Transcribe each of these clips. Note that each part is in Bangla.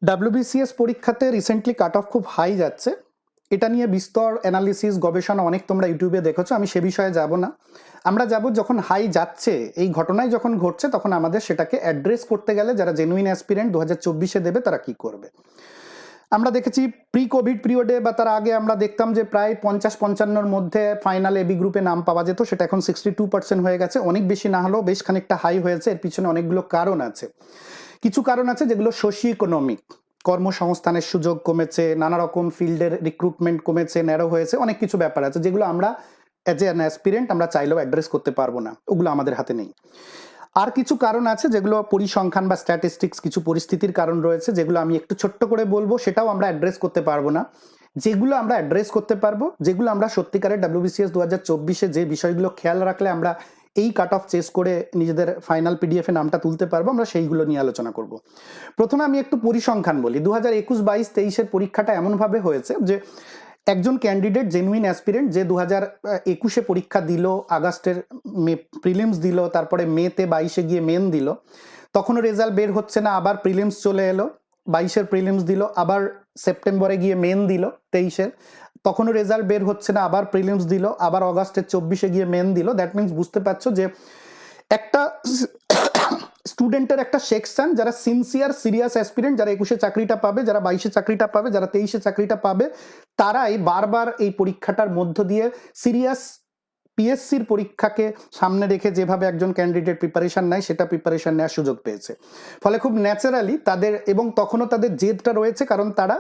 ডাব্লিউবিসিএস পরীক্ষাতে রিসেন্টলি কাট অফ খুব হাই যাচ্ছে। এটা নিয়ে বিস্তর অ্যানালিসিস গবেষণা অনেক তোমরা ইউটিউবে দেখেছো, আমি সে বিষয়ে যাব না। আমরা যাব যখন হাই যাচ্ছে, এই ঘটনায় যখন ঘটছে, তখন আমাদের সেটাকে অ্যাড্রেস করতে গেলে যারা জেনুইন অ্যাসপিরেন্ট 2024-এ দেবে তারা কি করবে। আমরা দেখেছি প্রি কোভিড পিরিয়ডে বা তার আগে আমরা দেখতাম যে প্রায় 50-55-র মধ্যে ফাইনাল এবি গ্রুপে নাম পাওয়া যেত, সেটা এখন 62% হয়ে গেছে। অনেক বেশি না হলেও বেশ খানিকটা হাই হয়েছে। এর পিছনে অনেকগুলো কারণ আছে। কিছু কারণ আছে যেগুলো সোশিও ইকোনমিক, কর্মসংস্থানের সুযোগ কমেছে, নানা রকম ফিল্ডের রিক্রুটমেন্ট কমেছে, ন্যারো হয়েছে, অনেক কিছু ব্যাপার আছে যেগুলো আমরা অ্যাজ অ্যান অ্যাসপিরেন্ট আমরা চাইলেও অ্যাড্রেস করতে পারবো না, ওগুলো আমাদের হাতে নেই। আর কিছু কারণ আছে যেগুলো পরিসংখ্যান বা স্ট্যাটিস্টিক্স, কিছু পরিস্থিতির কারণ রয়েছে যেগুলো আমি একটু ছোট্ট করে বলবো, সেটাও আমরা অ্যাড্রেস করতে পারবো না। যেগুলো আমরা অ্যাড্রেস করতে পারবো, যেগুলো আমরা সত্যিকারের ডাব্লিউবিসিএস 2024-এ যে বিষয়গুলো খেয়াল রাখলে আমরা এই কাট অফ চেস করে নিজেদের ফাইনাল পিডিএফে নামটা তুলতে পারবো, আমরা সেইগুলো নিয়ে আলোচনা করব। প্রথমে আমি একটু পরিসংখ্যান বলি। 2021-22-23-এর পরীক্ষাটা এমনভাবে হয়েছে যে একজন ক্যান্ডিডেট জেনুইন অ্যাসপিরেন্ট যে 2021-এ পরীক্ষা দিল, আগস্টের প্রিলিমস দিল, তারপরে মেতে 22-এ গিয়ে মেন দিল, তখনও রেজাল্ট বের হচ্ছে না, আবার প্রিলিমস চলে এলো, 22-এর প্রিলিমস দিল, আবার সেপ্টেম্বরে গিয়ে মেন দিল 23-এর, তখনও রেজাল্ট বের হচ্ছে না, আবার প্রিলিমস দিল, আবার অগাস্টের 24-এ গিয়ে মেন দিল। দ্যাট মিনস বুঝতে পারছো যে একটা স্টুডেন্টের একটা সেকশন যারা সিনসিয়ার সিরিয়াস অ্যাসপিরেন্ট, যারা 21-এ চাকরিটা পাবে, যারা 22-এ চাকরিটা পাবে, যারা 23-এ চাকরিটা পাবে, তারাই বারবার এই পরীক্ষাটার মধ্য দিয়ে সিরিয়াস পিএসসির পরীক্ষাকে সামনে রেখে যেভাবে একজন ক্যান্ডিডেট প্রিপারেশন নেয়, সেটা প্রিপারেশন নেওয়ার সুযোগ পেয়েছে। ফলে খুব ন্যাচারালি তাদের, এবং তখনও তাদের জেদটা রয়েছে, কারণ তারা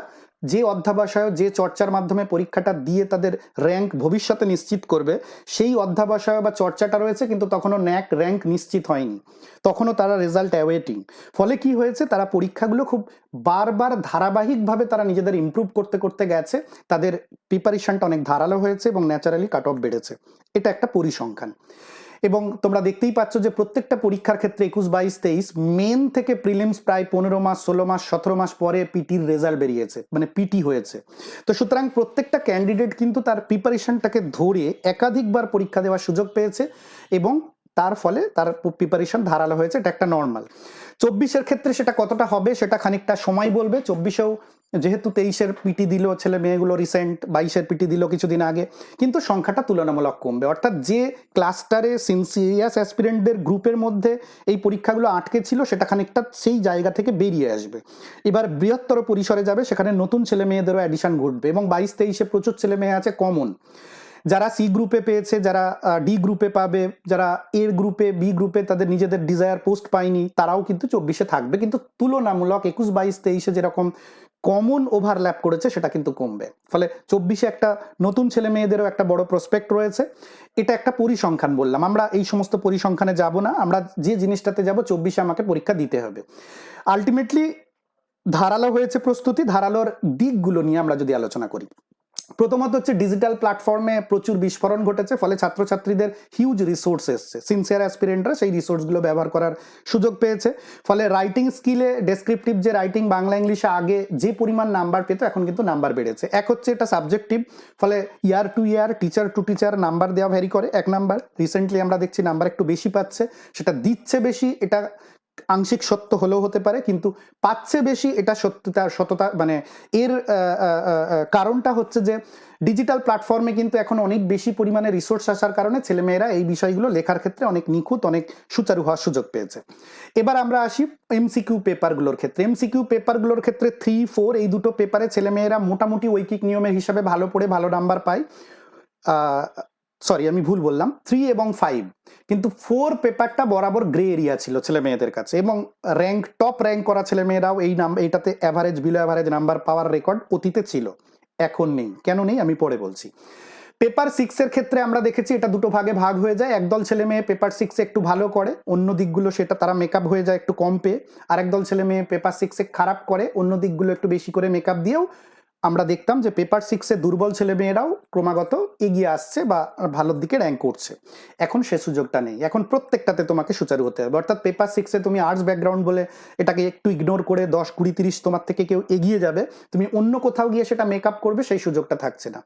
যে অধ্যাবসায়, যে চর্চার মাধ্যমে পরীক্ষাটা দিয়ে তাদের র্যাঙ্ক ভবিষ্যতে নিশ্চিত করবে, সেই অধ্যাবসায় বা চর্চাটা রয়েছে, কিন্তু তখনও ন্যাক র্যাঙ্ক নিশ্চিত হয়নি, তখনও তারা রেজাল্ট অ্যাওয়েটিং। ফলে কি হয়েছে, তারা পরীক্ষাগুলো খুব বারবার ধারাবাহিকভাবে তারা নিজেদের ইমপ্রুভ করতে করতে গেছে, তাদের প্রিপারেশনটা অনেক ধারালো হয়েছে এবং ন্যাচারালি কাট অফ বেড়েছে। এটা একটা পরিসংখ্যান। এবং তোমরা দেখতেই পাচ্ছ যে প্রত্যেকটা পরীক্ষার ক্ষেত্রে 21-22-23 মেন থেকে প্রিলিমস প্রায় 15 মাস, 16 মাস, 17 মাস পরে পিটির রেজাল্ট বেরিয়েছে, মানে পিটি হয়েছে। তো সুতরাং প্রত্যেকটা ক্যান্ডিডেট কিন্তু তার প্রিপারেশনটাকে ধরে একাধিকবার পরীক্ষা দেওয়ার সুযোগ পেয়েছে এবং তার ফলে তার প্রিপারেশন ধারালো হয়েছে। এটা একটা নর্মাল। 24-এর ক্ষেত্রে সেটা কতটা হবে সেটা খানিকটা সময় বলবে। 24-এও যেহেতু 23-এর পিটি দিল ছেলে মেয়েগুলো রিসেন্ট, 22-এর পিটি দিল কিছুদিন আগে, কিন্তু সংখ্যাটা তুলনামূলক কমবে। অর্থাৎ যে ক্লাস্টারে সিনসিয়াস অ্যাসপিরেন্টদের গ্রুপের মধ্যে এই পরীক্ষাগুলো আটকে ছিল, সেটা খানিকটা সেই জায়গা থেকে বেরিয়ে আসবে, এবার বৃহত্তর পরিসরে যাবে, সেখানে নতুন ছেলে মেয়েদেরও অ্যাডিশন ঘটবে। এবং 22-23-এ প্রচুর ছেলে মেয়ে আছে কমন, যারা সি গ্রুপে পেয়েছে, যারা ডি গ্রুপে পাবে, যারা এ গ্রুপে, বি গ্রুপে তাদের নিজেদের ডিজায়ার পোস্ট পায়নি, তারাও কিন্তু 24-এ থাকবে, কিন্তু তুলনামূলক 21-22-23-এ যেরকম কমন ওভারল্যাপ করেছে সেটা কিন্তু কমবে। ফলে 24-এ একটা নতুন ছেলে মেয়েদেরও একটা বড় প্রসপেক্ট রয়েছে। এটা একটা পরিসংখ্যান বললাম। আমরা এই সমস্ত পরিসংখ্যানে যাব না, আমরা যে জিনিসটাতে যাব, 24-এ আমাকে পরীক্ষা দিতে হবে। আলটিমেটলি ধারালো হয়েছে প্রস্তুতি। ধারালোর দিকগুলো নিয়ে আমরা যদি আলোচনা করি, প্রথমত হচ্ছে ডিজিটাল প্ল্যাটফর্মে প্রচুর বিস্ফোরণ ঘটেছে, ফলে ছাত্রছাত্রীদের হিউজ রিসোর্স এসছে, সিনসিয়ার অ্যাসপিরেন্টরা সেই রিসোর্সগুলো ব্যবহার করার সুযোগ পেয়েছে। ফলে রাইটিং স্কিলে, ডেসক্রিপটিভ যে রাইটিং বাংলা ইংলিশে আগে যে পরিমাণ নাম্বার পেত, এখন কিন্তু নাম্বার বেড়েছে। এক হচ্ছে এটা সাবজেক্টিভ, ফলে ইয়ার two year, teacher to teacher number দেওয়া ভ্যারি করে। এক নাম্বার রিসেন্টলি আমরা দেখছি নাম্বার একটু বেশি পাচ্ছে, সেটা দিচ্ছে বেশি, এটা আংশিক সত্য হলেও হতে পারে, কিন্তু পাচ্ছে বেশি, এটা সত্যতা মানে এর কারণটা হচ্ছে যে ডিজিটাল প্ল্যাটফর্মে কিন্তু এখন অনেক বেশি পরিমাণে রিসোর্স আসার কারণে ছেলেমেয়েরা এই বিষয়গুলো লেখার ক্ষেত্রে অনেক নিখুঁত, অনেক সুচারু হওয়ার সুযোগ পেয়েছে। এবার আমরা আসি এমসিকিউ পেপারগুলোর ক্ষেত্রে। এমসিকিউ পেপারগুলোর ক্ষেত্রে 3, 4 এই দুটো পেপারে ছেলেমেয়েরা মোটামুটি ঐকিক নিয়মের হিসাবে ভালো পড়ে ভালো নাম্বার পায়। সরি, আমি ভুল বললাম, 3 এবং 5, কিন্তু 4 পেপারটা বরাবর গ্রে এরিয়া ছিল ছেলে মেয়েদের কাছে, এবং টপ র্যাঙ্ক করা ছেলে মেয়েরাও এইটাতে অ্যাভারেজ, বিলো অ্যাভারেজ নাম্বার পাওয়ার রেকর্ড অতীতে ছিল, এখন নেই। কেন নেই আমি পরে বলছি। পেপার 6-এর ক্ষেত্রে আমরা দেখেছি এটা দুটো ভাগে ভাগ হয়ে যায়। একদল ছেলে মেয়ে পেপার 6-এ একটু ভালো করে, অন্য দিকগুলো সেটা তারা মেকআপ হয়ে যায় একটু কম পেয়ে। আরেকদল ছেলে মেয়ে পেপার 6-এ খারাপ করে, অন্য দিকগুলো একটু বেশি করে মেকআপ দিয়েও আমরা দেখতাম যে পেপার 6-এ দুর্বল ছেলে মেয়েরাও ক্রমাগত এগিয়ে আসছে বা ভালোর দিকে র্যাঙ্ক করছে। এখন সে সুযোগটা নেই, এখন প্রত্যেকটাতে তোমাকে সুচারু হতে হবে। অর্থাৎ পেপার 6-এ তুমি আর্টস ব্যাকগ্রাউন্ড বলে এটাকে একটু ইগনোর করে 10, 20, 30 তোমার থেকে কেউ এগিয়ে যাবে, তুমি অন্য কোথাও গিয়ে সেটা মেকআপ করবে, সেই সুযোগটা থাকছে না।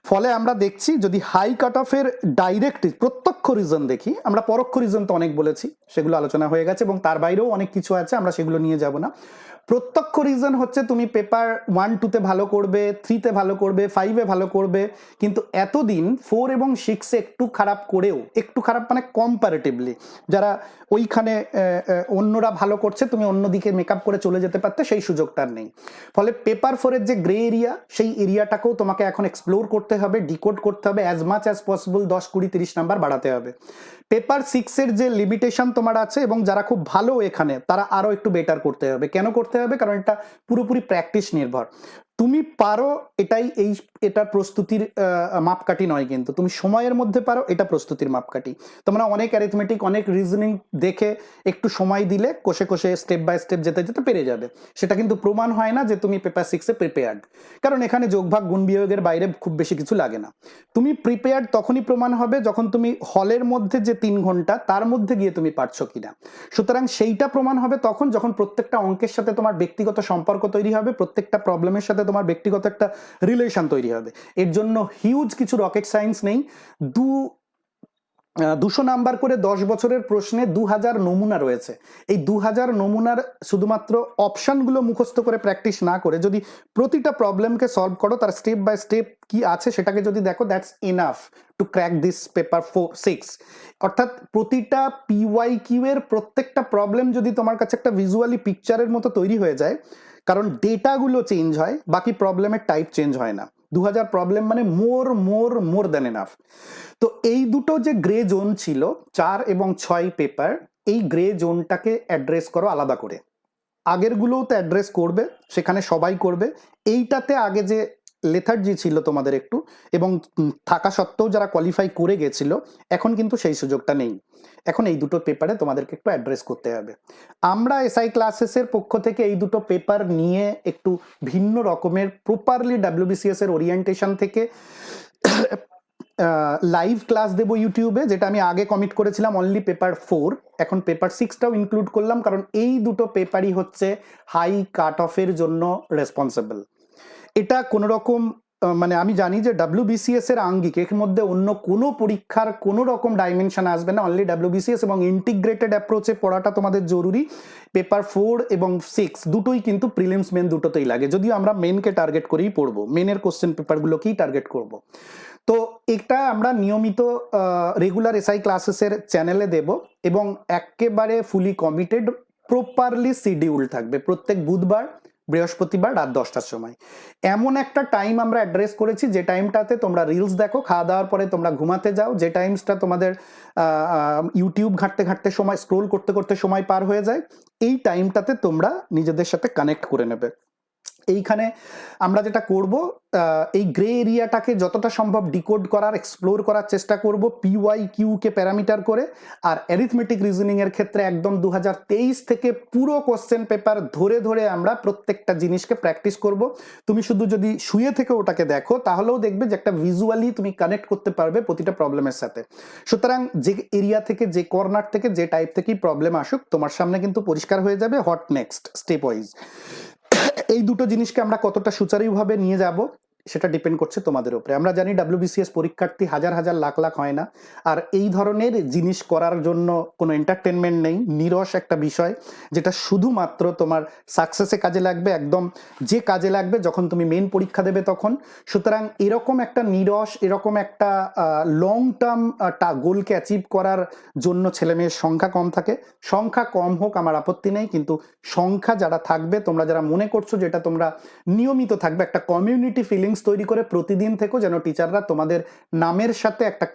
ফলে আমরা দেখছি যদি হাই কাট অফের ডাইরেক্ট প্রত্যক্ষ রিজন দেখি, আমরা পরোক্ষ রিজন তো অনেক বলেছি, সেগুলো আলোচনা হয়ে গেছে, এবং তার বাইরেও অনেক কিছু আছে, আমরা সেগুলো নিয়ে যাব না। প্রত্যক্ষ রিজন হচ্ছে তুমি পেপার 1-2-তে ভালো করবে, 3-তে ভালো করবে, 5-এ ভালো করবে, কিন্তু এতদিন 4 এবং 6-এ একটু খারাপ করেও, একটু খারাপ মানে কম্পারেটিভলি, যারা ওইখানে অন্যরা ভালো করছে তুমি অন্যদিকে মেকআপ করে চলে যেতে পারতে, সেই সুযোগটা আর নেই। ফলে পেপার 4-এর যে গ্রে এরিয়া, সেই এরিয়াটাকেও তোমাকে এখন এক্সপ্লোর করতে হবে, ডিকোড করতে হবে, as much as possible 10, 20, 30 number বাড়াতে হবে। পেপার 6-এর যে লিমিটেশন তোমার আছে এবং যারা খুব ভালো এখানে, তারা আরো একটু বেটার করতে হবে। কেন করতে হবে? কারণ এটা পুরোপুরি প্র্যাকটিস নির্ভর। তুমি পারো, এটা প্রস্তুতির মাপকাঠি নয়, কিন্তু তুমি সময়ের মধ্যে পারো, এটা প্রস্তুতির মাপকাঠি। তোমরা অনেক অ্যারিথমেটিক, অনেক রিজনিং দেখে একটু সময় দিলে কষে কষে স্টেপ বাই স্টেপ যেতে যেতে পেরে যাবে। সেটা কিন্তু প্রমাণ হয় না যে তুমি পেপার 6-এ প্রিপেয়ার্ড, কারণ এখানে যোগভাগ গুণ বিয়োগের বাইরে খুব বেশি কিছু লাগে না। তুমি প্রিপেয়ার্ড তখনই প্রমাণ হবে যখন তুমি হলের মধ্যে যে 3 ঘন্টা, তার মধ্যে গিয়ে তুমি পারছো কিনা। সুতরাং সেইটা প্রমাণ হবে তখন যখন প্রত্যেকটা অঙ্কের সাথে তোমার ব্যক্তিগত সম্পর্ক তৈরি হবে, প্রত্যেকটা প্রবলেমের সাথে তোমার ব্যক্তিগত একটা রিলেশন তৈরি হবে। এর জন্য হিউজ কিছু রকেট সায়েন্স নেই। 200 নাম্বার করে 10 বছরের প্রশ্নে 2000 নমুনা রয়েছে। এই 2000 নমুনার শুধুমাত্র অপশনগুলো মুখস্থ করে প্র্যাকটিস না করে যদি প্রতিটা প্রবলেমকে সলভ করো, তার স্টেপ বাই স্টেপ কি আছে সেটাকে যদি দেখো, that's enough to crack this paper 6। অর্থাৎ প্রতিটা PYQ এর প্রত্যেকটা প্রবলেম যদি তোমার কাছে একটা ভিজুয়ালি পিকচারের মতো তৈরি হয়ে যায়, কারণ ডেটাগুলো চেঞ্জ হয়, বাকি প্রবলেমের টাইপ চেঞ্জ হয় না। 2000 প্রবলেম মানে মোর দ্যান এনাফ। তো এই দুটো যে গ্রে জোন ছিল, 4 এবং 6 পেপার, এই গ্রে জোনটাকে অ্যাড্রেস করো আলাদা করে। আগেরগুলোও তো অ্যাড্রেস করবে, সেখানে সবাই করবে। এইটাতে আগে যে লেথার্জি ছিল তোমাদের একটু, এবং থাকা সত্ত্বেও যারা কোয়ালিফাই করে গেছিল, এখন কিন্তু সেই সুযোগটা নেই। এখন এই দুটো পেপারে তোমাদেরকে একটু অ্যাড্রেস করতে হবে। আমরা SI ক্লাসেসের পক্ষ থেকে এই দুটো পেপার নিয়ে একটু ভিন্ন রকমের প্রপারলি WBCS এর ওরিয়েন্টেশন থেকে লাইভ ক্লাস দেবো ইউটিউবে, যেটা আমি আগে কমিট করেছিলাম অনলি পেপার 4, এখন পেপার 6টাও ইনক্লুড করলাম, কারণ এই দুটো পেপারই হচ্ছে হাই কাট অফের জন্য রেসপন্সিবল। এটা কোনো রকম মানে আমি জানি যে WBCS এর আঙ্গিক, এর মধ্যে অন্য কোনো পরীক্ষার কোনো রকম ডাইমেনশন আসবে না, অনলি WBCS এবং ইন্টিগ্রেটেড অ্যাপ্রোচে পড়াটা তোমাদের জরুরি। পেপার 4 এবং 6 দুটোই কিন্তু প্রিলিমস মেন দুটোতেই লাগে, যদিও আমরা মেনকে টার্গেট করেই পড়বো, মেনের কোশ্চেন পেপারগুলোকেই টার্গেট করব। তো এটা আমরা নিয়মিত রেগুলার SI ক্লাসেসের চ্যানেলে দেব, এবং একেবারে ফুলি কমিটেড, প্রপারলি শিডিউল থাকবে। প্রত্যেক বুধবার, বৃহস্পতিবার রাত 10টার সময় এমন একটা টাইম আমরা অ্যাড্রেস করেছি, যে টাইমটাতে তোমরা রিলস দেখো, খাওয়া দাওয়ার পরে তোমরা ঘুমাতে যাও, যে টাইমসটা তোমাদের ইউটিউব ঘাঁটতে ঘাঁটতে সময়, স্ক্রোল করতে করতে সময় পার হয়ে যায়, এই টাইমটাতে তোমরা নিজেদের সাথে কানেক্ট করে নেবে। এইখানে আমরা যেটা করব, এই গ্রে এরিয়াটাকে যতটা সম্ভব ডিকোড করার, এক্সপ্লোর করার চেষ্টা করব PYQ কে প্যারামিটার করে। আর অ্যারিথমেটিক রিজনিং এর ক্ষেত্রে একদম 2023 থেকে পুরো কোশ্চেন পেপার ধরে ধরে আমরা প্রত্যেকটা জিনিসকে প্র্যাকটিস করব। তুমি শুধু যদি শুয়ে থেকে ওটাকে দেখো, তাহলেও দেখবে যে একটা ভিজুয়ালি তুমি কানেক্ট করতে পারবে প্রতিটা প্রবলেমের সাথে। সুতরাং যে এরিয়া থেকে, যে কর্নার থেকে, যে টাইপ থেকেই প্রবলেম আসুক, তোমার সামনে কিন্তু পরিষ্কার হয়ে যাবে হোয়াট নেক্সট স্টেপ ওয়াইজ। এই দুটো জিনিসকে আমরা কতটা সুচারুভাবে নিয়ে যাব সেটা ডিপেন্ড করছে তোমাদের উপরে। আমরা জানি WBCS পরীক্ষার্থী হাজার হাজার লাখ লাখ হয় না, আর এই ধরনের জিনিস করার জন্য কোনো এন্টারটেনমেন্ট নেই, নিরস একটা বিষয়, যেটা শুধুমাত্র তোমার সাকসেসে কাজে লাগবে, একদম যে কাজে লাগবে যখন তুমি মেন পরীক্ষা দেবে তখন। সুতরাং এরকম একটা নিরস, এরকম একটা লং টার্ম গোলকে অ্যাচিভ করার জন্য ছেলেমেয়ের সংখ্যা কম থাকে। সংখ্যা কম হোক, আমার আপত্তি নেই, কিন্তু সংখ্যা যারা থাকবে, তোমরা যারা মনে করছো যেটা তোমরা নিয়মিত থাকবে, একটা কমিউনিটি ফিলিংস তৈরি করে প্রতিদিন থেকো, যেন টিচাররা তোমাদের নামের সাথে একটা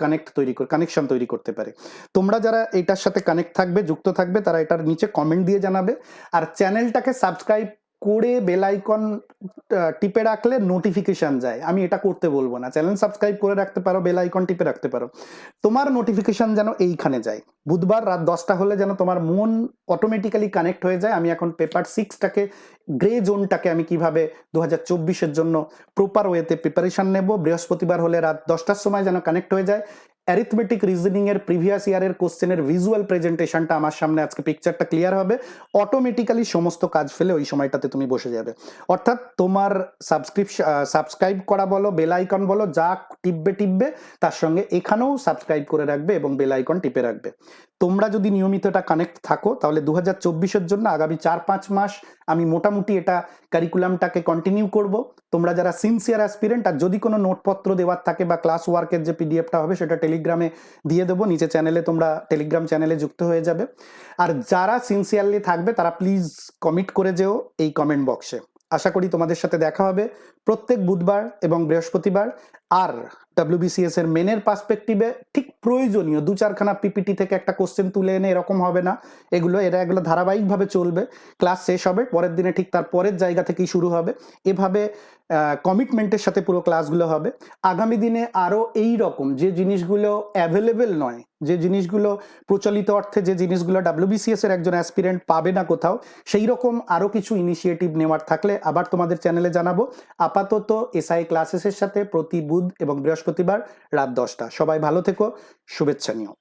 কানেকশন তৈরি করতে পারে। তোমরা যারা এটার সাথে কানেক্ট থাকবে, যুক্ত থাকবে, তারা এটার নিচে কমেন্ট দিয়ে জানাবে। আর চ্যানেলটাকে সাবস্ক্রাইব করে বেল আইকন টিপে রাখলে নোটিফিকেশন যায়। আমি এটা করতে বলবো না, চ্যানেল সাবস্ক্রাইব করে রাখতে পারো, বেল আইকন টিপে রাখতে পারো, তোমার নোটিফিকেশন যেন এইখানে যায়। বুধবার রাত 10টা হলে যেন তোমার মন অটোমেটিক্যালি কানেক্ট হয়ে যায়। আমি এখন পেপার 6টাকে, গ্রে জোনটাকে আমি কিভাবে 2024-এর জন্য প্রপার ওয়েতে প্রিপারেশন নেব, বৃহস্পতিবার হলে রাত 10টার সময় যেন কানেক্ট হয়ে যায়। অ্যারিথমেটিক রিজনিং এর প্রিভিয়াস ইয়ারের কোশ্চেনের ভিজুয়াল প্রেজেন্টেশনটা আমার সামনে, আজকে পিকচারটা ক্লিয়ার হবে, অটোমেটিক্যালি সমস্ত কাজ ফেলে ওই সময়টাতে তুমি বসে যাবে। অর্থাৎ তোমার সাবস্ক্রাইব করা বলো, বেল আইকন বলো, যা টিপবে তার সঙ্গে এখানেও সাবস্ক্রাইব করে রাখবে এবং বেল আইকন টিপে রাখবে। তোমরা যদি নিয়মিত এটা কানেক্ট থাকো তাহলে 2024-এর জন্য আগামী 4-5 মাস আমি মোটামুটি এটা কারিকুলামটাকে কন্টিনিউ করব। তোমরা যারা সিনসিয়ার অ্যাসপিরেন্ট, আর যদি কোনো নোটপত্র দেওয়ার থাকে বা ক্লাস ওয়ার্কের যে পিডিএফটা হবে সেটা টেলিগ্রামে দিয়ে দেবো, নিচে চ্যানেলে তোমরা টেলিগ্রাম চ্যানেলে যুক্ত হয়ে যাবে। আর যারা সিনসিয়ারলি থাকবে তারা প্লিজ কমিট করে যেও এই কমেন্ট বক্সে। আশা করি তোমাদের সাথে দেখা হবে প্রত্যেক বুধবার এবং বৃহস্পতিবার। আর WBCS এর মেনের পার্সপেক্টিভে ঠিক প্রয়োজনীয় 2-4খানা পিপিটি থেকে একটা কোশ্চেন তুলে এনে এরকম হবে না, এগুলো ধারাবাহিকভাবে চলবে। ক্লাস শেষ হবে, পরের দিনে ঠিক তার পরের জায়গা থেকেই শুরু হবে, এভাবে কমিটমেন্টের সাথে পুরো ক্লাসগুলো হবে। আগামী দিনে আরও এই রকম যে জিনিসগুলো অ্যাভেলেবেল নয়, যে জিনিসগুলো প্রচলিত অর্থে যে জিনিসগুলো WBCS এর একজন অ্যাসপিরেন্ট পাবে না কোথাও, সেই রকম আরও কিছু ইনিশিয়েটিভ নেওয়ার থাকলে আবার তোমাদের চ্যানেলে জানাবো। আপাতত SI ক্লাসেসের সাথে প্রতি বুধ এবং বৃহস্পতিবার রাত 10টা। সবাই ভালো থেকো, শুভেচ্ছা নিও।